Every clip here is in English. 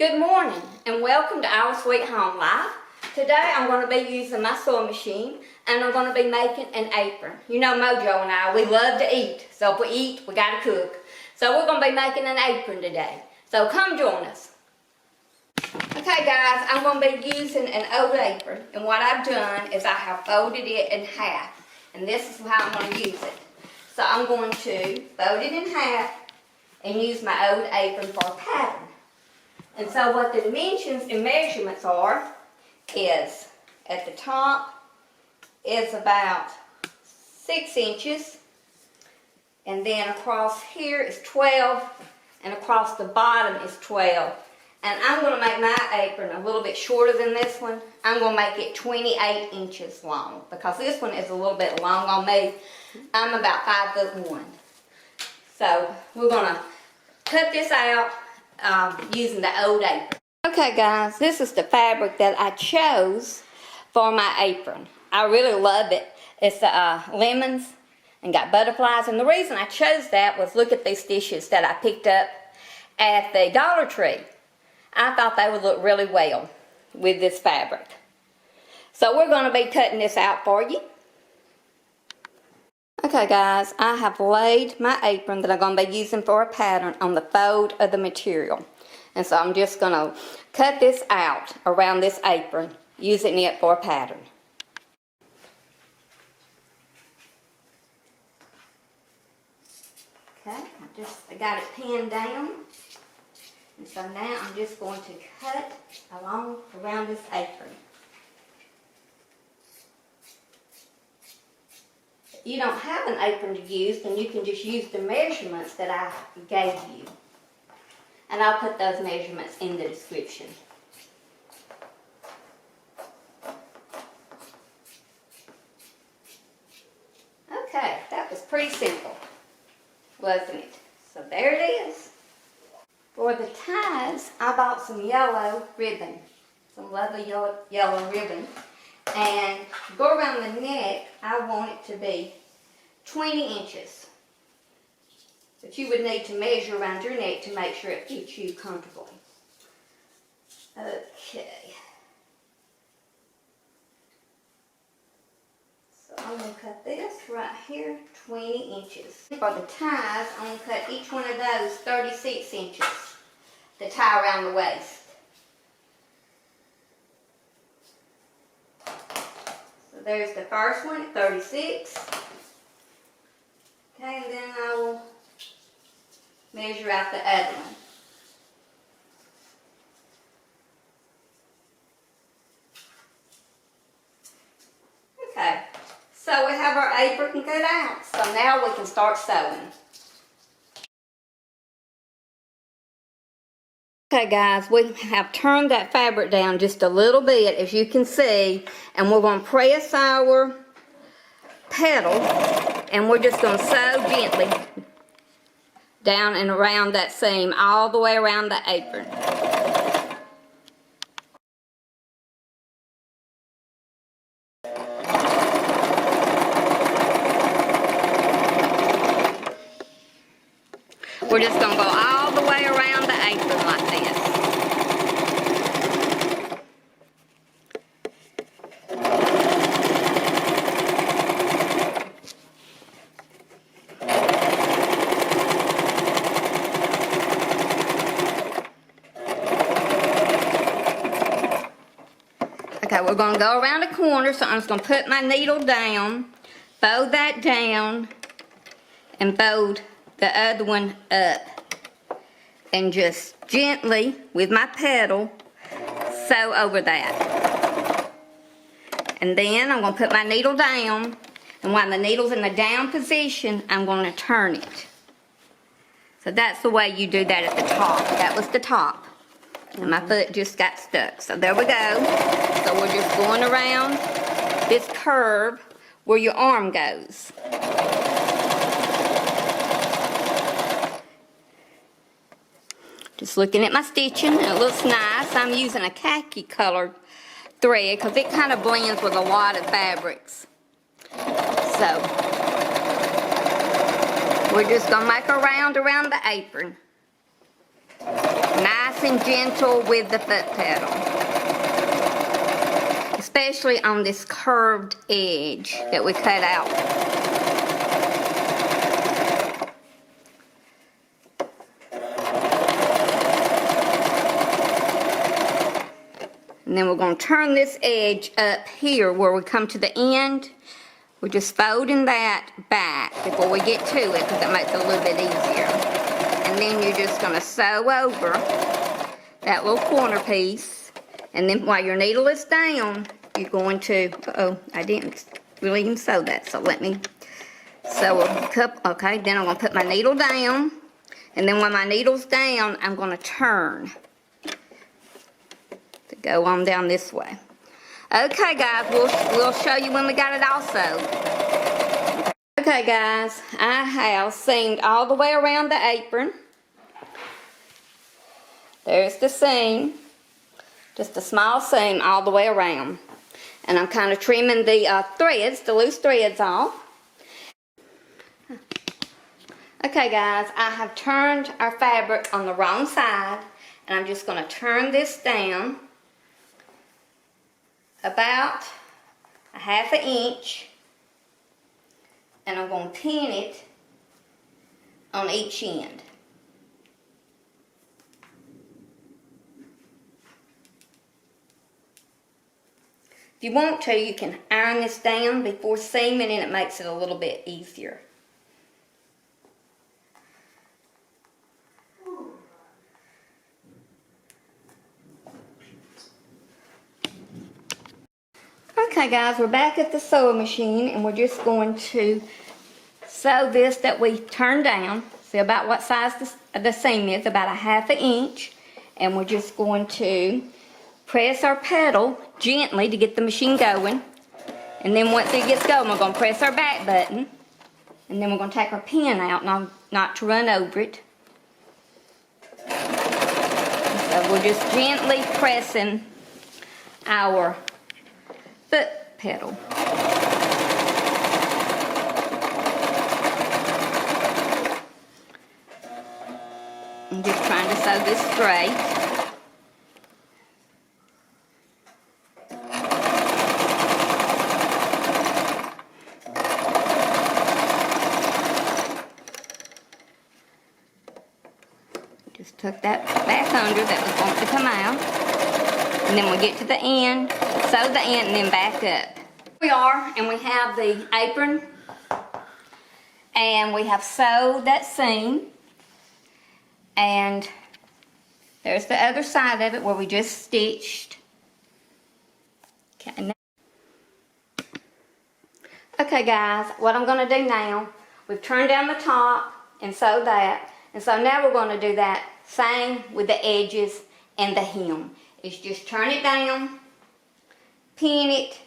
Good morning and welcome to Our Sweet Home Life. Today I'm going to be using my sewing machine and I'm going to be making an apron. You know Mojo and I, we love to eat. So if we eat, we got to cook. So we're going to be making an apron today. So come join us. Okay guys, I'm going to be using an old apron, and what I've done is I have folded it in half, and this is how I'm going to use it. So I'm going to fold it in half and use my old apron for a pattern. And so what the dimensions and measurements are is at the top is about 6 inches, and then across here is 12, and across the bottom is 12. And I'm going to make my apron a little bit shorter than this one. I'm going to make it 28 inches long because this one is a little bit long on me. I'm about 5'1". So we're going to cut this out using the old apron. Okay guys, this is the fabric that I chose for my apron. I really love it. It's lemons and got butterflies, and the reason I chose that was look at these stitches that I picked up at the Dollar Tree. I thought they would look really well with this fabric. So we're going to be cutting this out for you. Okay guys, I have laid my apron that I'm going to be using for a pattern on the fold of the material. And so I'm just going to cut this out around this apron, using it for a pattern. Okay, I got it pinned down. And so now I'm just going to cut along around this apron. If you don't have an apron to use, then you can just use the measurements that I gave you. And I'll put those measurements in the description. Okay, that was pretty simple, wasn't it? So there it is. For the ties, I bought some yellow ribbon, some lovely yellow ribbon. And to go around the neck, I want it to be 20 inches. But you would need to measure around your neck to make sure it fits you comfortably. Okay. So I'm going to cut this right here, 20 inches. For the ties, I'm going to cut each one of those 36 inches to tie around the waist. So there's the first one at 36. Okay, and then I will measure out the other one. Okay, so we have our apron cut out. So now we can start sewing. Okay guys, we have turned that fabric down just a little bit, as you can see, and we're going to press our pedal, and we're just going to sew gently down and around that seam, all the way around the apron. We're just going to go all the way around the apron like this. Okay, we're going to go around the corner, so I'm just going to put my needle down, fold that down, and fold the other one up. And just gently, with my pedal, sew over that. And then I'm going to put my needle down, and while the needle's in the down position, I'm going to turn it. So that's the way you do that at the top. That was the top. And my foot just got stuck. So there we go. So we're just going around this curve where your arm goes. Just looking at my stitching, it looks nice. I'm using a khaki colored thread because it kind of blends with a lot of fabrics. So we're just going to make a round around the apron. Nice nice and gentle with the foot pedal, especially on this curved edge that we cut out. And then we're going to turn this edge up here where we come to the end. We're just folding that back before we get to it because it makes it a little bit easier. And then you're just going to sew over that little corner piece. And then while your needle is down, you're going to, I didn't really even sew that, so let me sew a couple. Okay, then I'm going to put my needle down. And then when my needle's down, I'm going to turn. Go on down this way. Okay guys, we'll show you when we got it all sewed. Okay guys, I have seamed all the way around the apron. There's the seam. Just a small seam all the way around. And I'm kind of trimming the threads, the loose threads off. Okay guys, I have turned our fabric on the wrong side. And I'm just going to turn this down about a ½ inch, and I'm going to pin it on each end. If you want to, you can iron this down before seaming, and it makes it a little bit easier. Okay guys, we're back at the sewing machine, and we're just going to sew this that we turned down. See about what size the seam is, about a ½ inch. And we're just going to press our pedal gently to get the machine going. And then once it gets going, we're going to press our back button. And then we're going to take our pin out, not to run over it. So we're just gently pressing our foot pedal. I'm just trying to sew this straight. Just tuck that back under that was going to come out. And then we get to the end, sew the end, and then back up. Here we are, and we have the apron, and we have sewed that seam, and there's the other side of it where we just stitched. Okay guys, what I'm going to do now, we've turned down the top and sewed that, and so now we're going to do that same with the edges and the hem. Is just turn it down, pin it,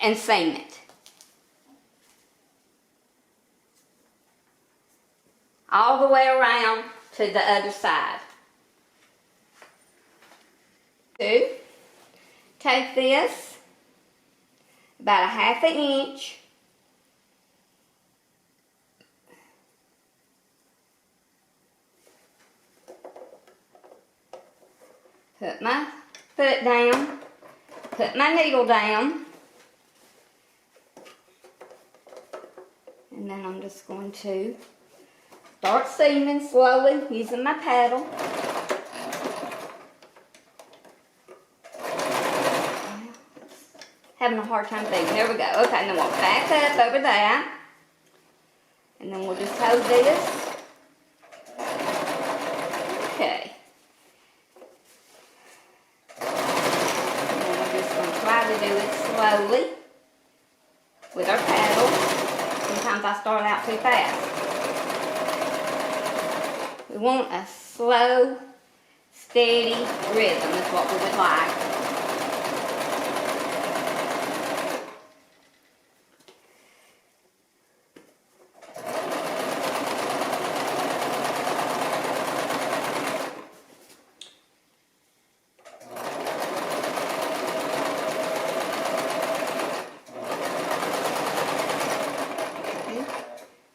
and seam it. All the way around to the other side. Take this, about a ½ inch, put my foot down, put my needle down, and then I'm just going to start seaming slowly using my paddle. Having a hard time thinking. There we go. Okay, and then we'll back up over that, and then we'll just hold this. Okay. Try to do it slowly with our paddle. Sometimes I start out too fast. We want a slow, steady rhythm is what we would like.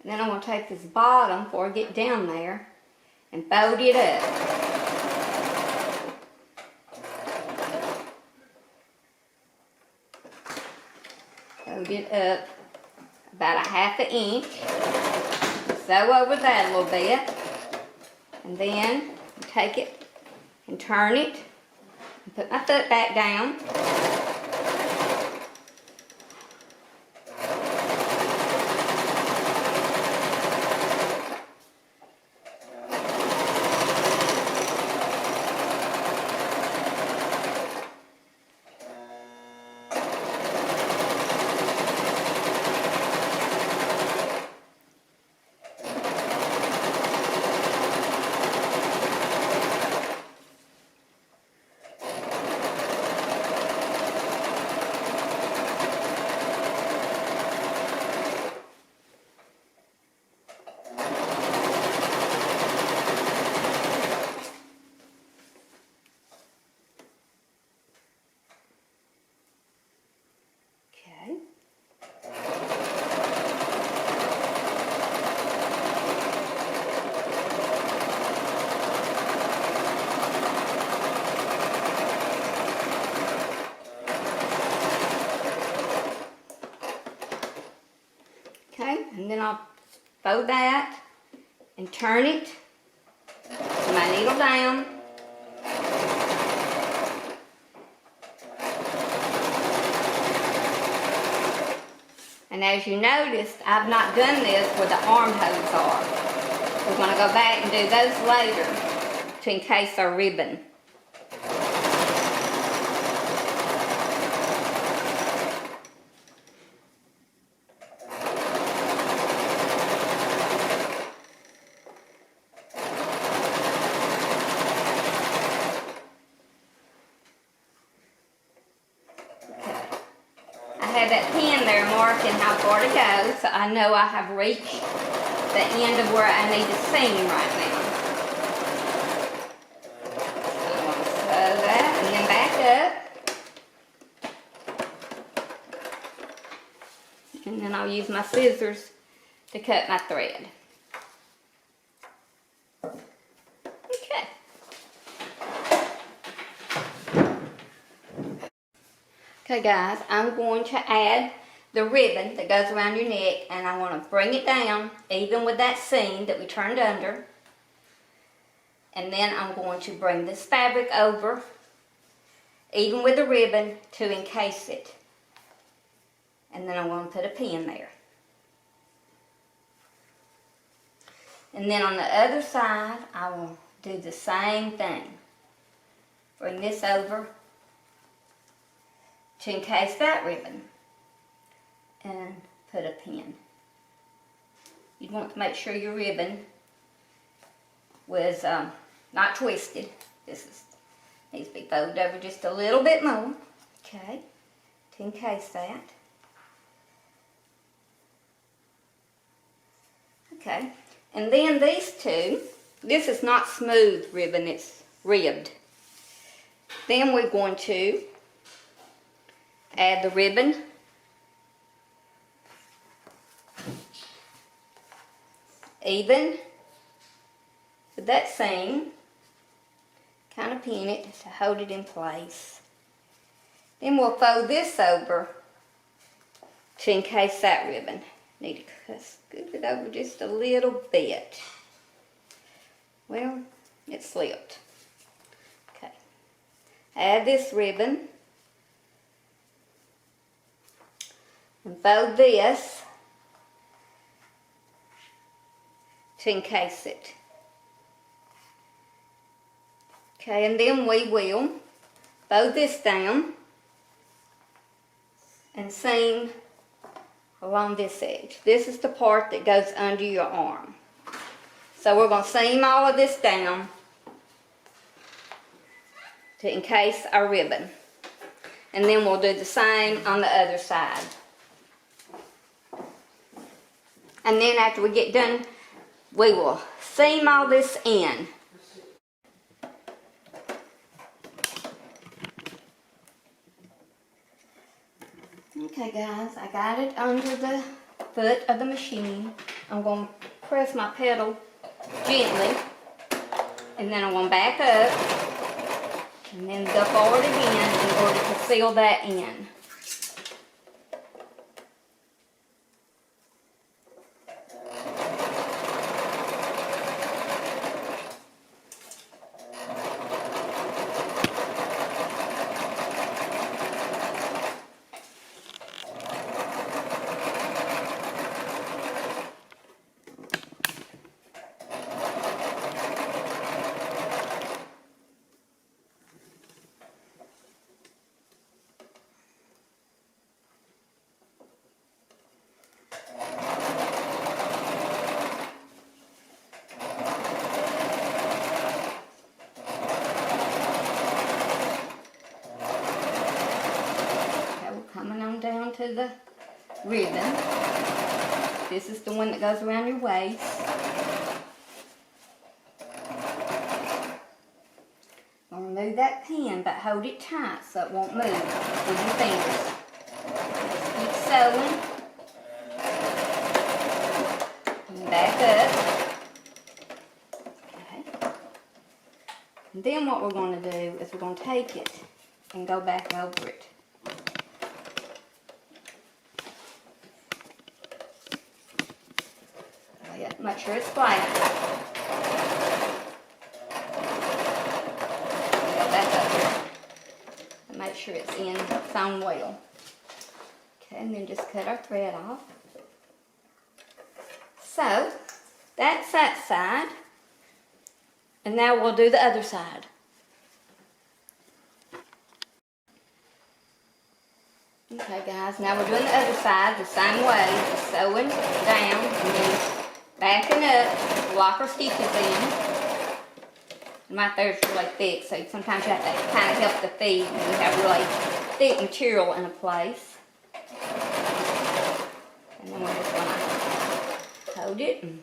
Then I'm going to take this bottom before I get down there, and fold it up. Fold it up about a ½ inch. Sew over that a little bit. And then take it and turn it. And put my foot back down. Okay, and then I'll fold that and turn it to my needle down. And as you noticed, I've not done this where the armholes are. We're going to go back and do those later to encase our ribbon. I have that pin there marking how far to go, so I know I have reached the end of where I need to seam right now. So I'm going to sew that and then back up. And then I'll use my scissors to cut my thread. Okay. Okay guys, I'm going to add the ribbon that goes around your neck, and I want to bring it down even with that seam that we turned under. And then I'm going to bring this fabric over even with the ribbon to encase it. And then I'm going to put a pin there. And then on the other side, I will do the same thing. Bring this over to encase that ribbon and put a pin. You want to make sure your ribbon was not twisted. This needs to be folded over just a little bit more, okay, to encase that. Okay, and then these two, this is not smooth ribbon, it's ribbed. Then we're going to add the ribbon. Even with that seam, kind of pin it to hold it in place. Then we'll fold this over to encase that ribbon. Need to scoot it over just a little bit. Well, it slipped. Okay. Add this ribbon and fold this to encase it. Okay, and then we will fold this down and seam along this edge. This is the part that goes under your arm. So we're going to seam all of this down to encase our ribbon. And then we'll do the same on the other side. And then after we get done, we will seam all this in. Okay guys, I got it under the foot of the machine. I'm going to press my pedal gently And then I'm going to back up and then go forward again in order to seal that in. Coming on down to the ribbon. This is the one that goes around your waist. I'll remove that pin, but hold it tight so it won't move with your fingers. Just keep sewing. And back up. Okay. And then what we're going to do is we're going to take it and go back over it. Make sure it's flat. Back up here. And make sure it's in sewn well. Okay, and then just cut our thread off. So, that's that side. And now we'll do the other side. Okay guys, now we're doing the other side the same way. Just sewing down and then backing up, lock our stitches in. And right there is really thick, so sometimes you have to kind of help the feet when you have really thick material in a place. And then we're just going to hold it and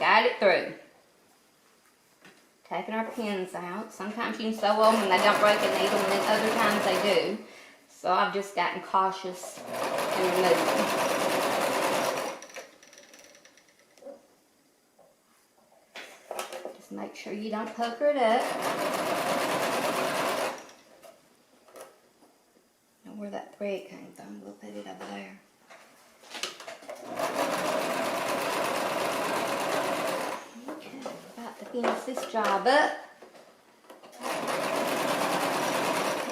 guide it through. Taking our pins out. Sometimes you can sew them and they don't break a needle, and then other times they do. So I've just gotten cautious and removed them. Make sure you don't pucker it up. Now where that thread came from, we'll put it over there. Okay, about to finish this job up.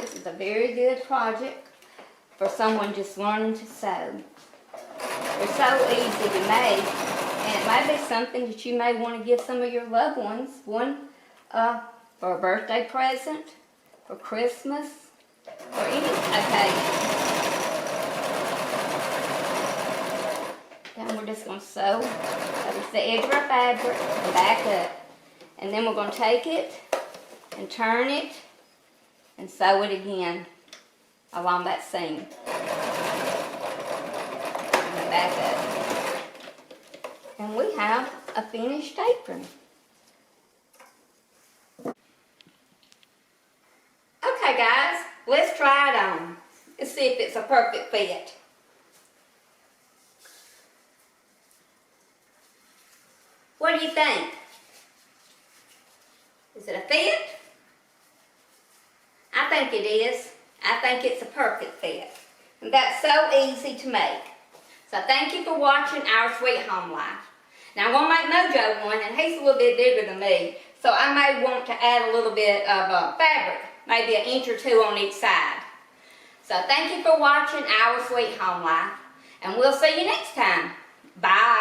This is a very good project for someone just learning to sew. They're so easy to make. And it might be something that you may want to give some of your loved ones. One for a birthday present, for Christmas, or any occasion. Then we're just going to sew. That is the edge of our fabric and back up. And then we're going to take it and turn it and sew it again along that seam. And back up. And we have a finished apron. Okay guys, let's try it on. Let's see if it's a perfect fit. What do you think? Is it a fit? I think it is. I think it's a perfect fit. And that's so easy to make. So thank you for watching Our Sweet Home Life. Now I'm going to make Mojo one, and he's a little bit bigger than me, so I may want to add a little bit of fabric, maybe an inch or two on each side. So thank you for watching Our Sweet Home Life, and we'll see you next time. Bye.